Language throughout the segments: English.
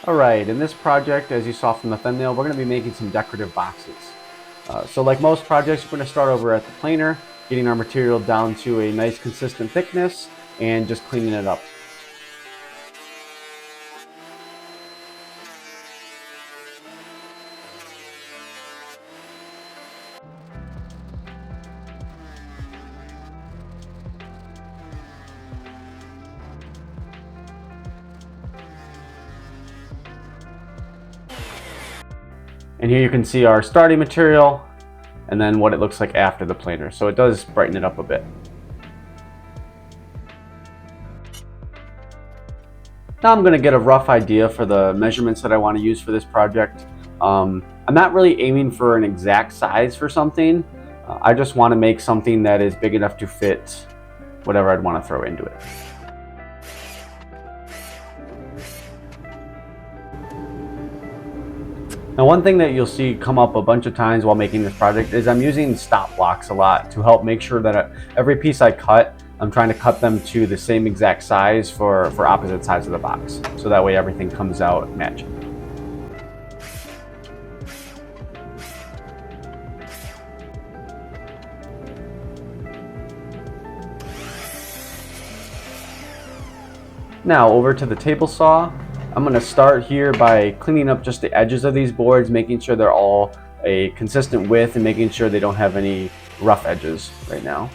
Alright, in this project, as you saw from the thumbnail, we're going to be making some decorative boxes. So like most projects, we're going to start over at the planer, getting our material down to a nice consistent thickness, and just cleaning it up. And here you can see our starting material and then what it looks like after the planer. So it does brighten it up a bit. Now I'm going to get a rough idea for the measurements that I want to use for this project. I'm not really aiming for an exact size for something. I just want to make something that is big enough to fit whatever I'd want to throw into it. Now, one thing that you'll see come up a bunch of times while making this project is I'm using stop blocks a lot to help make sure that every piece I cut, I'm trying to cut them to the same exact size for opposite sides of the box. So that way everything comes out matching. Now over to the table saw. I'm going to start here by cleaning up just the edges of these boards, making sure they're all a consistent width and making sure they don't have any rough edges right now.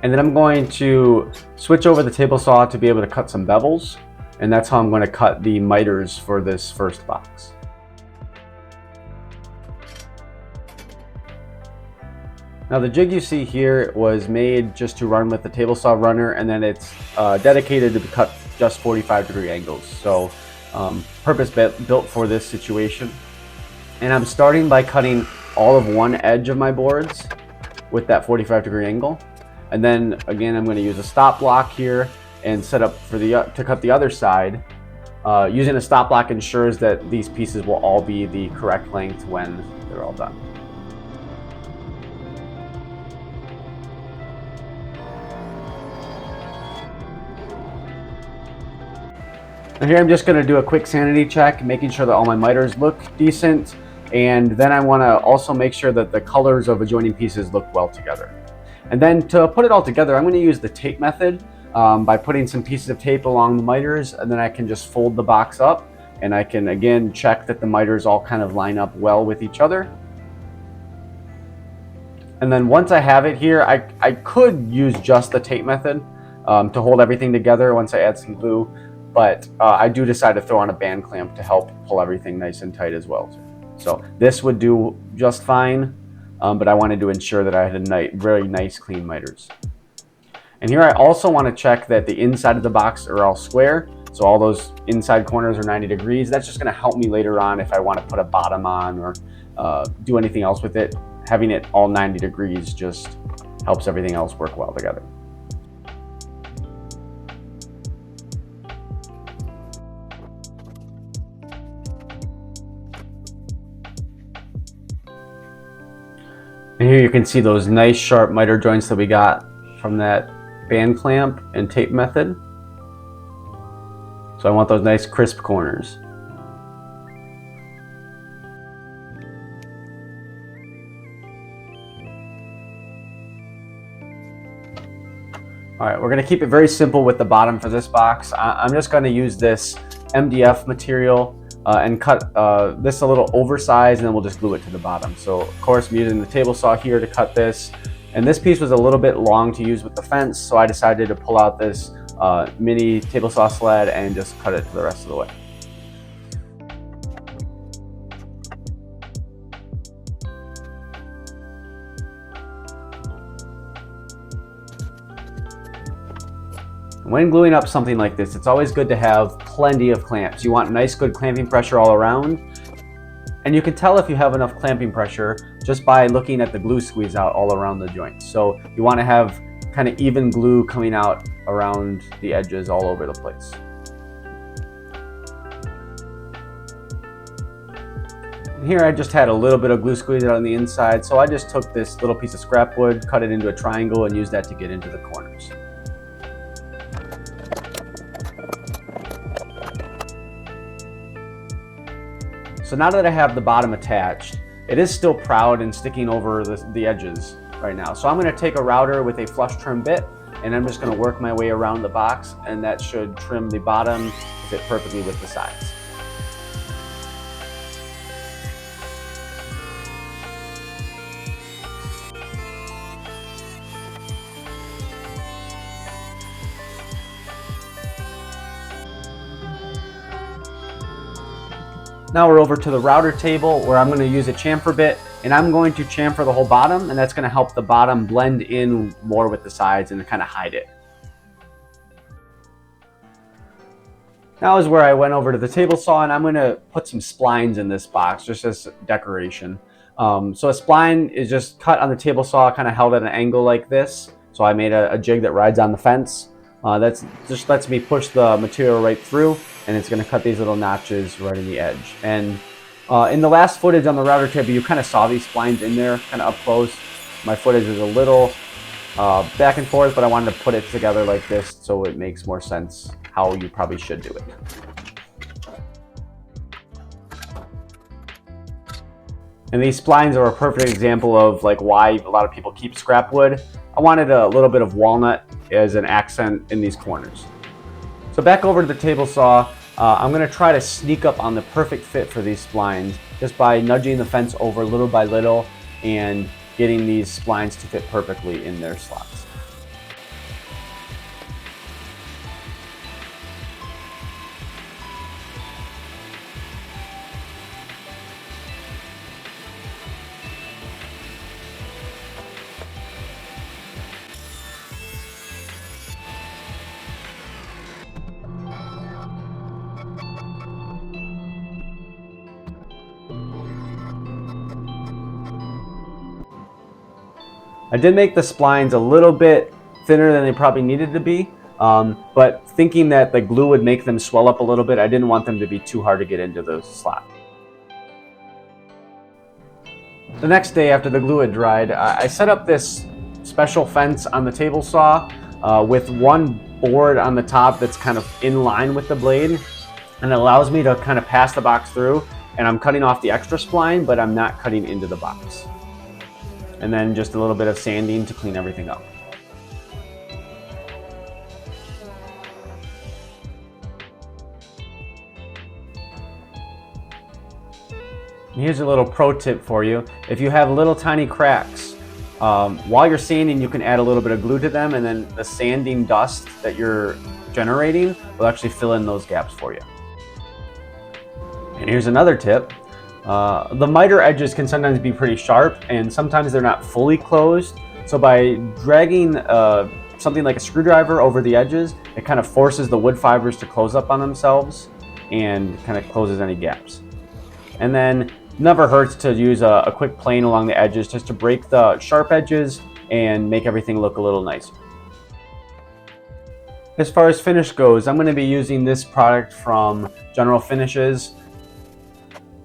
And then I'm going to switch over the table saw to be able to cut some bevels, and that's how I'm going to cut the miters for this first box. Now the jig you see here was made just to run with the table saw runner, and then it's dedicated to cut just 45-degree angles. So purpose built for this situation. And I'm starting by cutting all of one edge of my boards with that 45-degree angle. And then again, I'm going to use a stop block here and set up for to cut the other side. Using a stop block ensures that these pieces will all be the correct length when they're all done. And here I'm just going to do a quick sanity check, making sure that all my miters look decent, and then I want to also make sure that the colors of adjoining pieces look well together. And then to put it all together, I'm going to use the tape method by putting some pieces of tape along the miters, and then I can just fold the box up, and I can again check that the miters all kind of line up well with each other. And then once I have it here, I could use just the tape method to hold everything together once I add some glue. But I do decide to throw on a band clamp to help pull everything nice and tight as well. So this would do just fine, but I wanted to ensure that I had very nice clean miters. And here I also want to check that the inside of the box are all square. So all those inside corners are 90 degrees. That's just going to help me later on if I want to put a bottom on or do anything else with it. Having it all 90 degrees just helps everything else work well together. And here you can see those nice sharp miter joints that we got from that band clamp and tape method. So I want those nice crisp corners. Alright, we're going to keep it very simple with the bottom for this box. I'm just going to use this MDF material and cut this a little oversized, and then we'll just glue it to the bottom. So of course I'm using the table saw here to cut this, and this piece was a little bit long to use with the fence, so I decided to pull out this mini table saw sled and just cut it the rest of the way. When gluing up something like this, it's always good to have plenty of clamps. You want nice, good clamping pressure all around. And you can tell if you have enough clamping pressure just by looking at the glue squeeze out all around the joints. So you want to have kind of even glue coming out around the edges all over the place. Here I just had a little bit of glue squeeze out on the inside, so I just took this little piece of scrap wood, cut it into a triangle, and used that to get into the corners. So now that I have the bottom attached, it is still proud and sticking over the edges right now. So I'm going to take a router with a flush trim bit, and I'm just going to work my way around the box, and that should trim the bottom to fit perfectly with the sides. Now we're over to the router table where I'm going to use a chamfer bit, and I'm going to chamfer the whole bottom, and that's going to help the bottom blend in more with the sides and kind of hide it. Now is where I went over to the table saw, and I'm going to put some splines in this box just as decoration. So a spline is just cut on the table saw, kind of held at an angle like this. So I made a jig that rides on the fence. That just lets me push the material right through, and it's going to cut these little notches right in the edge. And in the last footage on the router table, you kind of saw these splines in there kind of up close. My footage is a little back and forth, but I wanted to put it together like this so it makes more sense how you probably should do it. And these splines are a perfect example of like why a lot of people keep scrap wood. I wanted a little bit of walnut as an accent in these corners. So back over to the table saw, I'm going to try to sneak up on the perfect fit for these splines just by nudging the fence over little by little and getting these splines to fit perfectly in their slots. I did make the splines a little bit thinner than they probably needed to be, but thinking that the glue would make them swell up a little bit, I didn't want them to be too hard to get into the slot. The next day after the glue had dried, I set up this special fence on the table saw with one board on the top that's kind of in line with the blade, and it allows me to kind of pass the box through, and I'm cutting off the extra spline, but I'm not cutting into the box. And then just a little bit of sanding to clean everything up. And here's a little pro tip for you. If you have little tiny cracks, while you're sanding, you can add a little bit of glue to them, and then the sanding dust that you're generating will actually fill in those gaps for you. And here's another tip. The miter edges can sometimes be pretty sharp, and sometimes they're not fully closed. So by dragging something like a screwdriver over the edges, it kind of forces the wood fibers to close up on themselves and kind of closes any gaps. And then never hurts to use a quick plane along the edges just to break the sharp edges and make everything look a little nicer. As far as finish goes, I'm going to be using this product from General Finishes.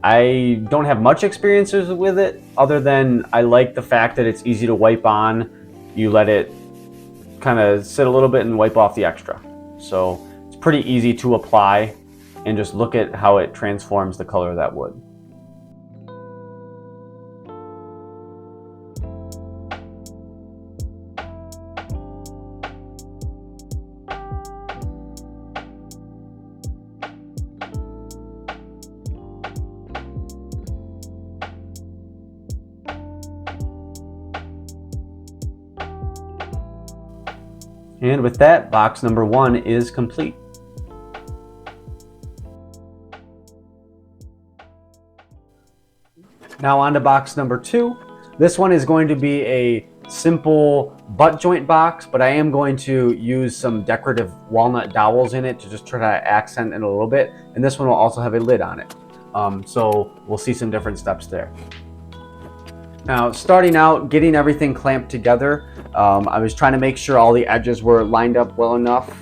I don't have much experiences with it other than I like the fact that it's easy to wipe on. You let it kind of sit a little bit and wipe off the extra. So it's pretty easy to apply, and just look at how it transforms the color of that wood. And with that, box number 1 is complete. Now on to box number 2. This one is going to be a simple butt joint box, but I am going to use some decorative walnut dowels in it to just try to accent it a little bit. And this one will also have a lid on it. So we'll see some different steps there. Now, starting out, getting everything clamped together, I was trying to make sure all the edges were lined up well enough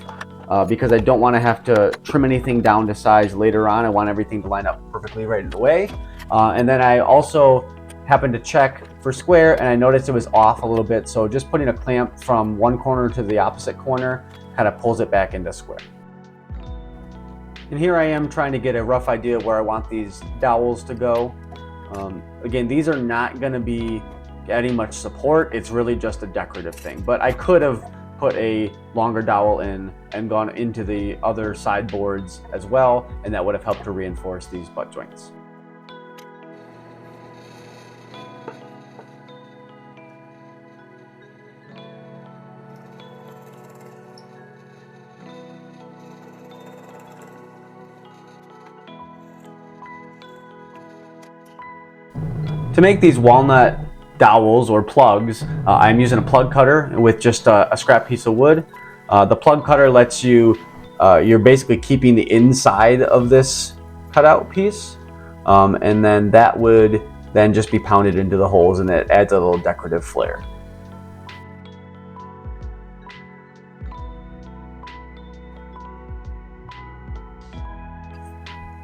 because I don't want to have to trim anything down to size later on. I want everything to line up perfectly right away. And then I also happened to check for square, and I noticed it was off a little bit, so just putting a clamp from one corner to the opposite corner kind of pulls it back into square. And here I am trying to get a rough idea of where I want these dowels to go. Again, these are not going to be adding much support. It's really just a decorative thing. But I could have put a longer dowel in and gone into the other sideboards as well, and that would have helped to reinforce these butt joints. To make these walnut dowels or plugs, I'm using a plug cutter with just a scrap piece of wood. The plug cutter lets you, you're basically keeping the inside of this cutout piece, and then that would then just be pounded into the holes, and it adds a little decorative flair.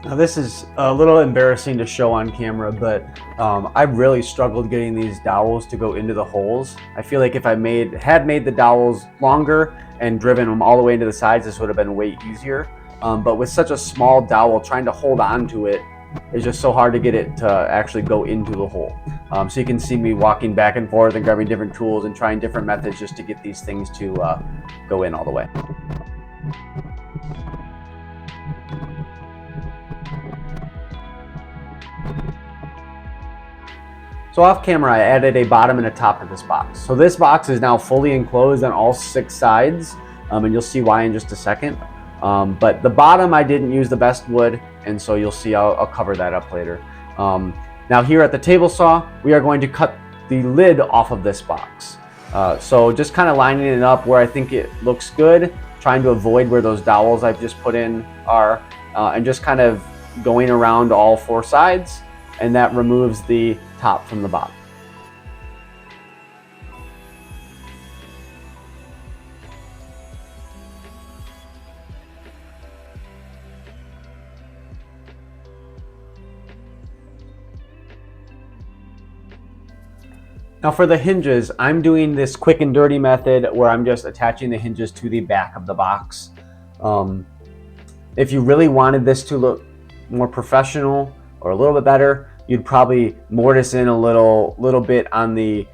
Now this is a little embarrassing to show on camera, but I really struggled getting these dowels to go into the holes. I feel like if I had made the dowels longer and driven them all the way into the sides, this would have been way easier. But with such a small dowel, trying to hold on to it is just so hard to get it to actually go into the hole. So you can see me walking back and forth and grabbing different tools and trying different methods just to get these things to go in all the way. So off camera, I added a bottom and a top to this box. So this box is now fully enclosed on all 6 sides, and you'll see why in just a second. But the bottom, I didn't use the best wood, and so you'll see I'll cover that up later. Now here at the table saw, we are going to cut the lid off of this box. So just kind of lining it up where I think it looks good, trying to avoid where those dowels I've just put in are, and just kind of going around all 4 sides, and that removes the top from the bottom. Now for the hinges, I'm doing this quick and dirty method where I'm just attaching the hinges to the back of the box. If you really wanted this to look more professional or a little bit better, you'd probably mortise in a little bit on the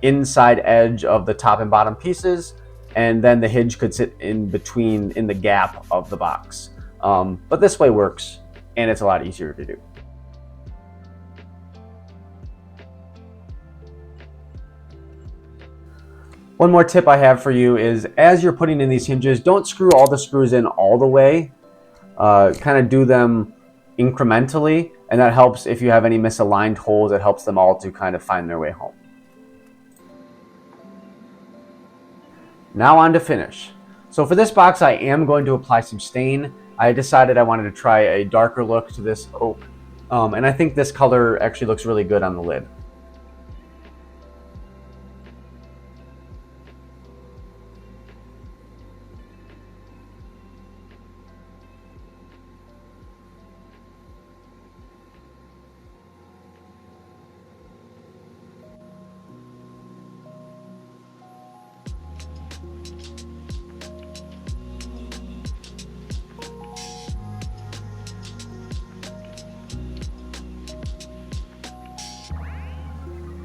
inside edge of the top and bottom pieces, and then the hinge could sit in between in the gap of the box. But this way works, and it's a lot easier to do. One more tip I have for you is as you're putting in these hinges, don't screw all the screws in all the way. Kind of do them incrementally, and that helps if you have any misaligned holes. It helps them all to kind of find their way home. Now on to finish. So for this box, I am going to apply some stain. I decided I wanted to try a darker look to this oak, and I think this color actually looks really good on the lid.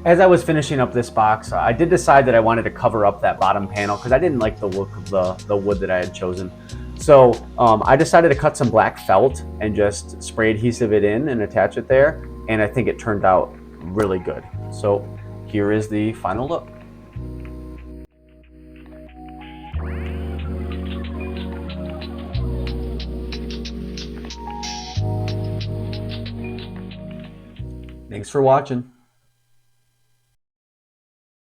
As I was finishing up this box, I did decide that I wanted to cover up that bottom panel because I didn't like the look of the wood that I had chosen. So I decided to cut some black felt and just spray adhesive it in and attach it there, and I think it turned out really good. So here is the final look. Thanks for watching.